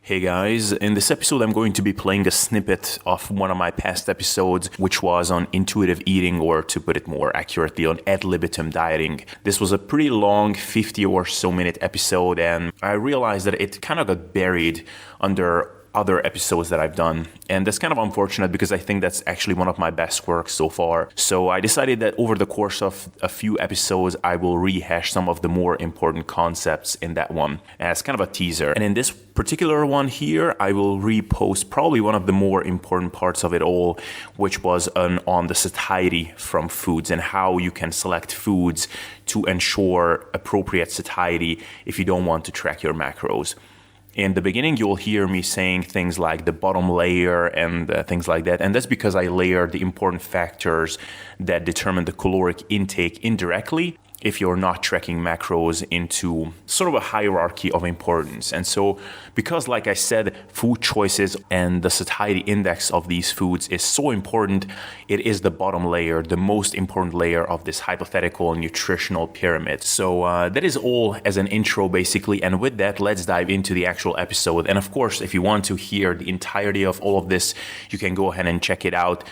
Hey guys, in this episode I'm going to be playing a snippet of one of my past episodes, which was on intuitive eating, or to put it more accurately, on ad-libitum dieting. This was a pretty long 50 or so minute episode, and I realized that it kind of got buried under other episodes that I've done. And that's kind of unfortunate because I think that's actually one of my best works so far. So I decided that over the course of a few episodes, I will rehash some of the more important concepts in that one as kind of a teaser. And in this particular one here, I will repost probably one of the more important parts of it all, which was on the satiety from foods and how you can select foods to ensure appropriate satiety if you don't want to track your macros. In the beginning, you'll hear me saying things like the bottom layer and things like that. And that's because I layered the important factors that determine the caloric intake indirectly if you're not tracking macros into sort of a hierarchy of importance. And so because, like I said, food choices and the satiety index of these foods is so important, it is the bottom layer, the most important layer of this hypothetical nutritional pyramid. So that is all as an intro, basically. And with that, let's dive into the actual episode. And of course, if you want to hear the entirety of all of this, you can go ahead and check it out.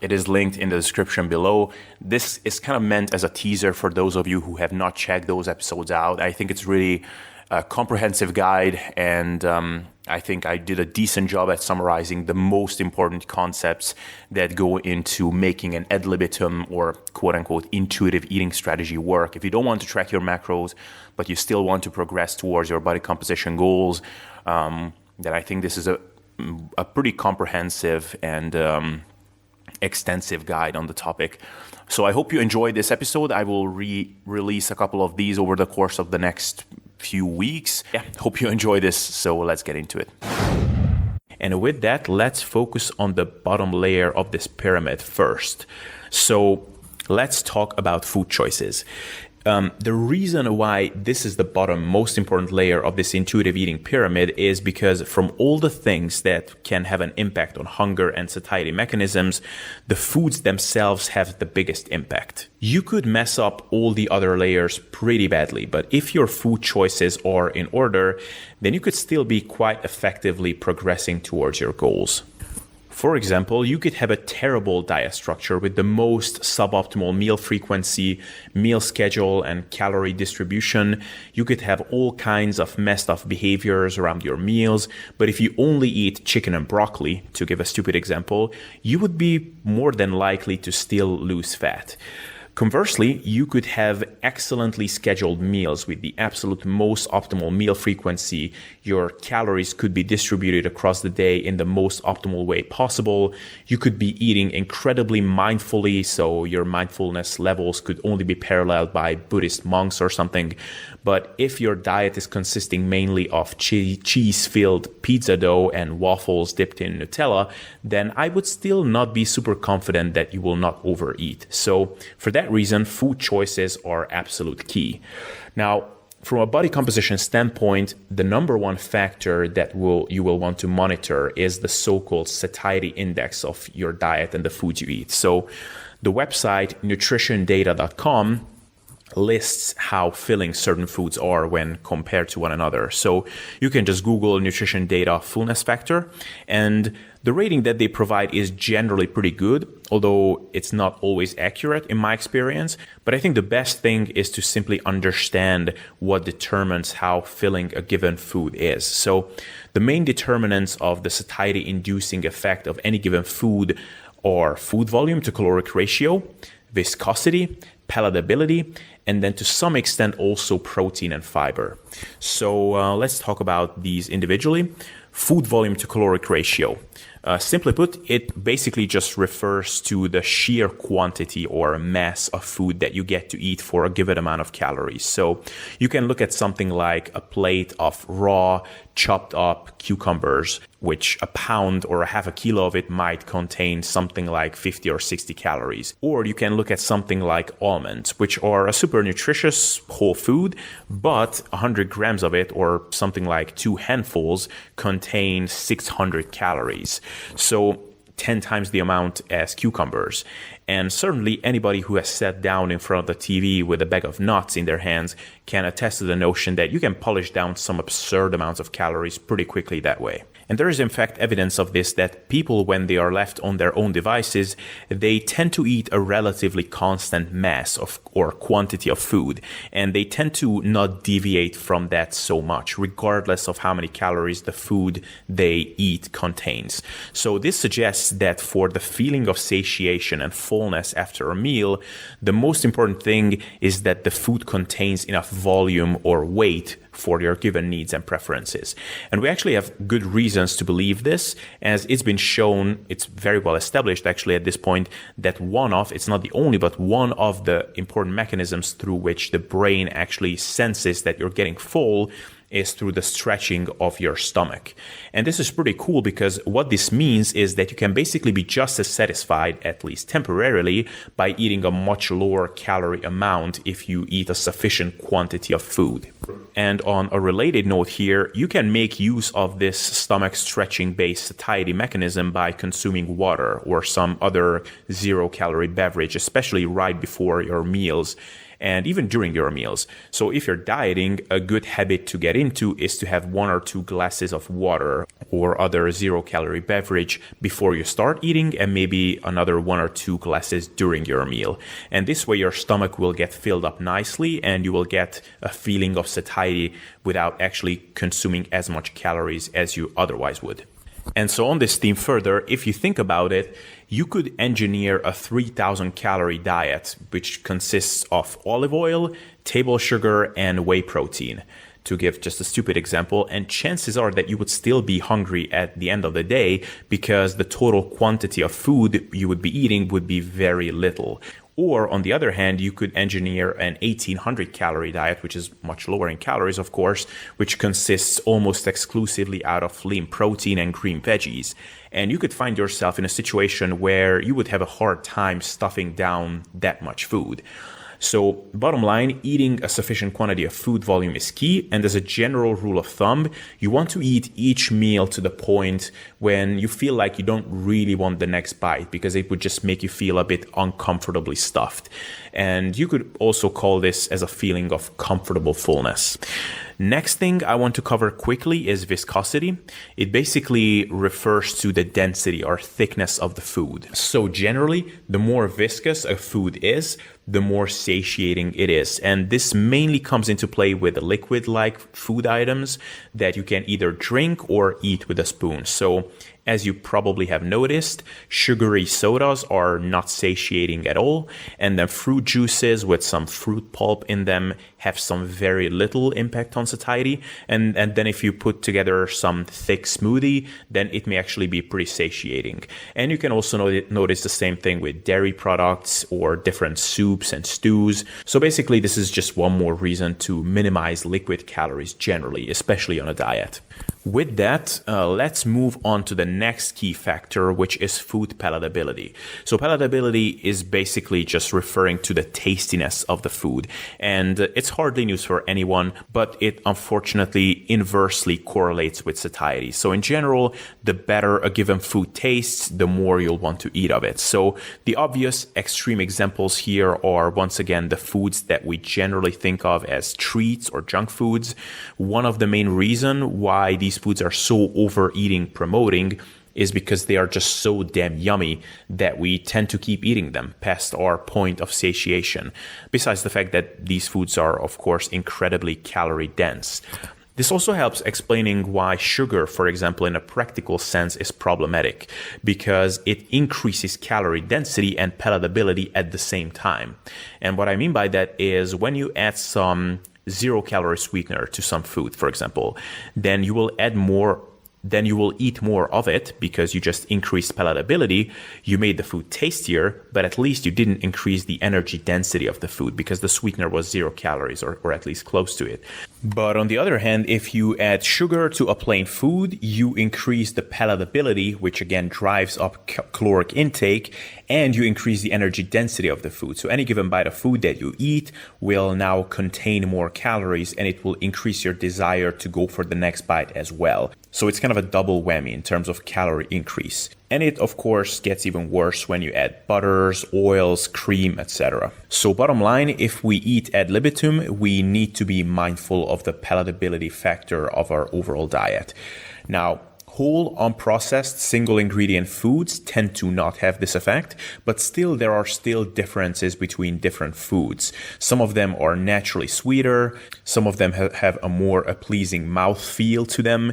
It is linked in the description below. This is kind of meant as a teaser for those of you who have not checked those episodes out. I think it's really a comprehensive guide, and I think I did a decent job at summarizing the most important concepts that go into making an ad-libitum or quote-unquote intuitive eating strategy work. If you don't want to track your macros, but you still want to progress towards your body composition goals, then I think this is a pretty comprehensive and extensive guide on the topic. So I hope you enjoyed this episode. I will release a couple of these over the course of the next few weeks. Hope you enjoy this. So let's get into it. And with that, let's focus on the bottom layer of this pyramid first. So let's talk about food choices. The reason why this is the bottom most important layer of this intuitive eating pyramid is because from all the things that can have an impact on hunger and satiety mechanisms, the foods themselves have the biggest impact. You could mess up all the other layers pretty badly, but if your food choices are in order, then you could still be quite effectively progressing towards your goals. For example, you could have a terrible diet structure with the most suboptimal meal frequency, meal schedule, and calorie distribution. You could have all kinds of messed up behaviors around your meals, but if you only eat chicken and broccoli, to give a stupid example, you would be more than likely to still lose fat. Conversely, you could have excellently scheduled meals with the absolute most optimal meal frequency. Your calories could be distributed across the day in the most optimal way possible. You could be eating incredibly mindfully, so your mindfulness levels could only be paralleled by Buddhist monks or something. But if your diet is consisting mainly of cheese-filled pizza dough and waffles dipped in Nutella, then I would still not be super confident that you will not overeat. So for that reason, food choices are absolute key. Now, from a body composition standpoint, the number one factor that you will want to monitor is the so-called satiety index of your diet and the foods you eat. So the website nutritiondata.com lists how filling certain foods are when compared to one another. So you can just Google nutrition data fullness factor, and the rating that they provide is generally pretty good, although it's not always accurate in my experience. But I think the best thing is to simply understand what determines how filling a given food is. So the main determinants of the satiety inducing effect of any given food are food volume to caloric ratio, viscosity, palatability, and then to some extent also protein and fiber. So let's talk about these individually. Food volume to caloric ratio. Simply put, it basically just refers to the sheer quantity or mass of food that you get to eat for a given amount of calories. So you can look at something like a plate of raw, chopped up cucumbers, which a pound or a half a kilo of it might contain something like 50 or 60 calories. Or you can look at something like almonds, which are a super nutritious whole food, but 100 grams of it, or something like 2 handfuls, contain 600 calories. So 10 times the amount as cucumbers. And certainly anybody who has sat down in front of the TV with a bag of nuts in their hands can attest to the notion that you can polish down some absurd amounts of calories pretty quickly that way. And there is in fact evidence of this, that people, when they are left on their own devices, they tend to eat a relatively constant mass of or quantity of food, and they tend to not deviate from that so much, regardless of how many calories the food they eat contains. So this suggests that for the feeling of satiation and fullness after a meal, the most important thing is that the food contains enough volume or weight for your given needs and preferences. And we actually have good reasons to believe this, as it's been shown, it's very well established actually at this point, that it's not the only, but one of the important mechanisms through which the brain actually senses that you're getting full is through the stretching of your stomach. And this is pretty cool, because what this means is that you can basically be just as satisfied, at least temporarily, by eating a much lower calorie amount if you eat a sufficient quantity of food. And on a related note here, you can make use of this stomach stretching based satiety mechanism by consuming water or some other zero-calorie beverage, especially right before your meals and even during your meals. So if you're dieting, a good habit to get into is to have 1 or 2 glasses of water or other zero-calorie beverage before you start eating, and maybe another 1 or 2 glasses during your meal. And this way your stomach will get filled up nicely and you will get a feeling of satiety without actually consuming as much calories as you otherwise would. And so on this theme further, if you think about it, you could engineer a 3,000 calorie diet, which consists of olive oil, table sugar, and whey protein, to give just a stupid example. And chances are that you would still be hungry at the end of the day, because the total quantity of food you would be eating would be very little. Or on the other hand, you could engineer an 1,800 calorie diet, which is much lower in calories, of course, which consists almost exclusively out of lean protein and green veggies. And you could find yourself in a situation where you would have a hard time stuffing down that much food. So bottom line, eating a sufficient quantity of food volume is key. And as a general rule of thumb, you want to eat each meal to the point when you feel like you don't really want the next bite, because it would just make you feel a bit uncomfortably stuffed. And you could also call this as a feeling of comfortable fullness. Next thing I want to cover quickly is viscosity. It basically refers to the density or thickness of the food. So generally, the more viscous a food is, the more satiating it is. And this mainly comes into play with liquid-like food items that you can either drink or eat with a spoon. So as you probably have noticed, sugary sodas are not satiating at all, and then fruit juices with some fruit pulp in them have some very little impact on satiety. And then if you put together some thick smoothie, then it may actually be pretty satiating. And you can also notice the same thing with dairy products or different soups and stews. So basically, this is just one more reason to minimize liquid calories generally, especially on a diet. With that, let's move on to the next key factor, which is food palatability. So palatability is basically just referring to the tastiness of the food. And it's hardly news for anyone, but it unfortunately inversely correlates with satiety. So in general, the better a given food tastes, the more you'll want to eat of it. So the obvious extreme examples here are, once again, the foods that we generally think of as treats or junk foods. One of the main reasons why these foods are so overeating promoting is because they are just so damn yummy that we tend to keep eating them past our point of satiation. Besides the fact that these foods are, of course, incredibly calorie dense. This also helps explaining why sugar, for example, in a practical sense is problematic, because it increases calorie density and palatability at the same time. And what I mean by that is when you add some zero-calorie sweetener to some food, for example, then you will eat more of it because you just increased palatability. You made the food tastier, but at least you didn't increase the energy density of the food because the sweetener was 0 calories or at least close to it. But on the other hand, if you add sugar to a plain food, you increase the palatability, which again drives up caloric intake, and you increase the energy density of the food. So any given bite of food that you eat will now contain more calories, and it will increase your desire to go for the next bite as well. So it's kind of a double whammy in terms of calorie increase. And it, of course, gets even worse when you add butters, oils, cream, etc. So bottom line, if we eat ad libitum, we need to be mindful of the palatability factor of our overall diet. Now, whole, unprocessed, single ingredient foods tend to not have this effect, but still there are still differences between different foods. Some of them are naturally sweeter, some of them have a more pleasing mouth feel to them,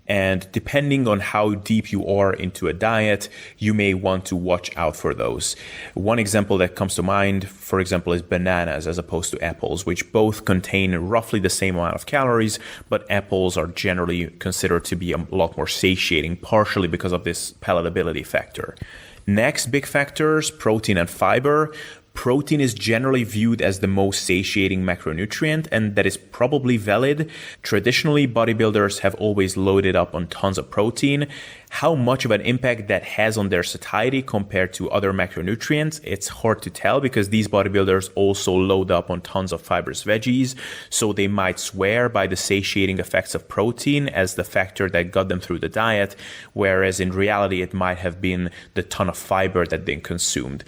and depending on how deep you are into a diet, you may want to watch out for those. One example that comes to mind, for example, is bananas as opposed to apples, which both contain roughly the same amount of calories, but apples are generally considered to be a lot more satiating, partially because of this palatability factor. Next big factors, protein and fiber. Protein is generally viewed as the most satiating macronutrient, and that is probably valid. Traditionally, bodybuilders have always loaded up on tons of protein. How much of an impact that has on their satiety compared to other macronutrients, it's hard to tell because these bodybuilders also load up on tons of fibrous veggies, so they might swear by the satiating effects of protein as the factor that got them through the diet, whereas in reality it might have been the ton of fiber that they consumed.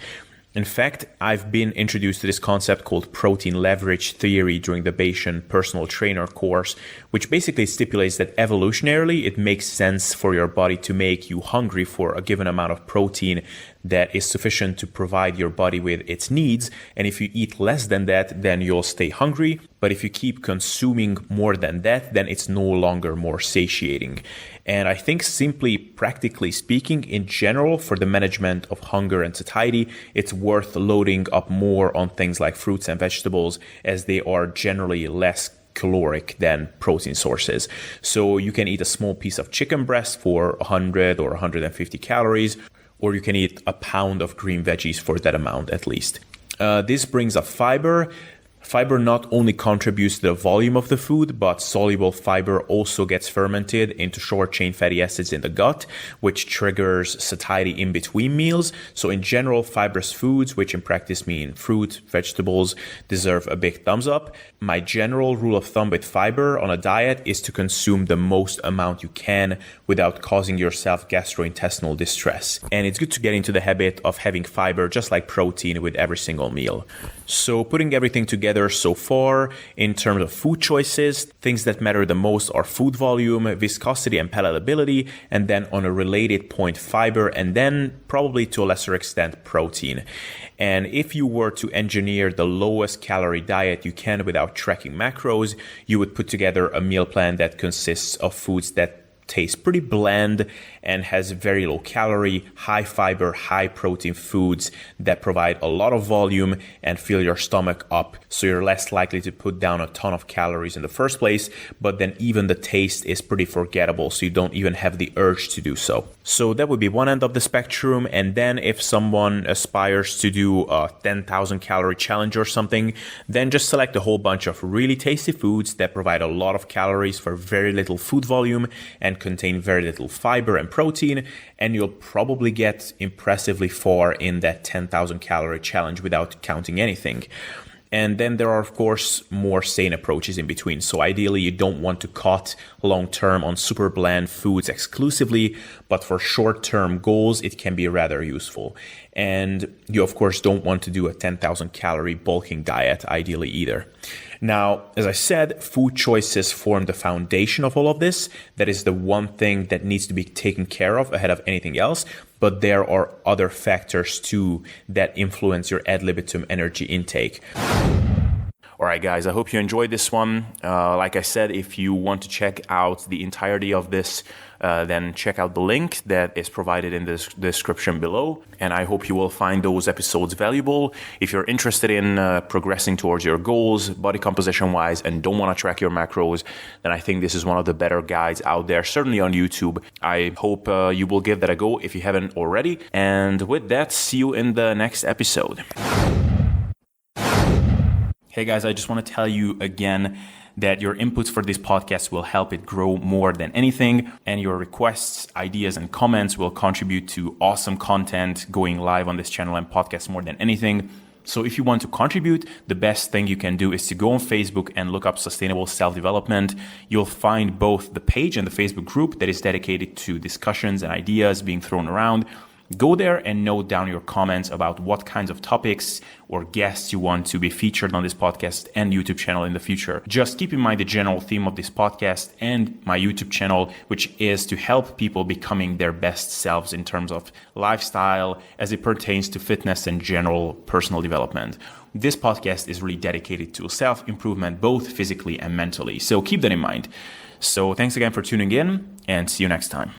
In fact, I've been introduced to this concept called protein leverage theory during the Bayesian personal trainer course, which basically stipulates that evolutionarily it makes sense for your body to make you hungry for a given amount of protein that is sufficient to provide your body with its needs. And if you eat less than that, then you'll stay hungry. But if you keep consuming more than that, then it's no longer more satiating. And I think simply practically speaking, in general, for the management of hunger and satiety, it's worth loading up more on things like fruits and vegetables as they are generally less caloric than protein sources. So you can eat a small piece of chicken breast for 100 or 150 calories, or you can eat a pound of green veggies for that amount at least. This brings up fiber. Fiber not only contributes to the volume of the food, but soluble fiber also gets fermented into short-chain fatty acids in the gut, which triggers satiety in between meals. So in general, fibrous foods, which in practice mean fruit, vegetables, deserve a big thumbs up. My general rule of thumb with fiber on a diet is to consume the most amount you can without causing yourself gastrointestinal distress. And it's good to get into the habit of having fiber just like protein with every single meal. So putting everything together so far in terms of food choices, things that matter the most are food volume, viscosity, and palatability, and then on a related point, fiber, and then probably to a lesser extent, protein. And if you were to engineer the lowest calorie diet you can without tracking macros, you would put together a meal plan that consists of foods that taste pretty bland and has very low calorie, high fiber, high protein foods that provide a lot of volume and fill your stomach up, so you're less likely to put down a ton of calories in the first place, but then even the taste is pretty forgettable, so you don't even have the urge to do so. So that would be one end of the spectrum. And then if someone aspires to do a 10,000 calorie challenge or something, then just select a whole bunch of really tasty foods that provide a lot of calories for very little food volume and contain very little fiber and protein, and you'll probably get impressively far in that 10,000 calorie challenge without counting anything. And then there are, of course, more sane approaches in between. So ideally, you don't want to cut long-term on super bland foods exclusively, but for short-term goals, it can be rather useful. And you, of course, don't want to do a 10,000 calorie bulking diet, ideally either. Now, as I said, food choices form the foundation of all of this. That is the one thing that needs to be taken care of ahead of anything else. But there are other factors too that influence your ad libitum energy intake. All right, guys, I hope you enjoyed this one. Like I said, if you want to check out the entirety of this, then check out the link that is provided in the description below. And I hope you will find those episodes valuable. If you're interested in progressing towards your goals, body composition-wise, and don't want to track your macros, then I think this is one of the better guides out there, certainly on YouTube. I hope you will give that a go if you haven't already. And with that, see you in the next episode. Hey guys, I just want to tell you again that your inputs for this podcast will help it grow more than anything, and your requests, ideas, and comments will contribute to awesome content going live on this channel and podcast more than anything. So if you want to contribute, the best thing you can do is to go on Facebook and look up Sustainable Self-Development. You'll find both the page and the Facebook group that is dedicated to discussions and ideas being thrown around. Go there and note down your comments about what kinds of topics or guests you want to be featured on this podcast and YouTube channel in the future. Just keep in mind the general theme of this podcast and my YouTube channel, which is to help people becoming their best selves in terms of lifestyle as it pertains to fitness and general personal development. This podcast is really dedicated to self-improvement, both physically and mentally. So keep that in mind. So thanks again for tuning in, and see you next time.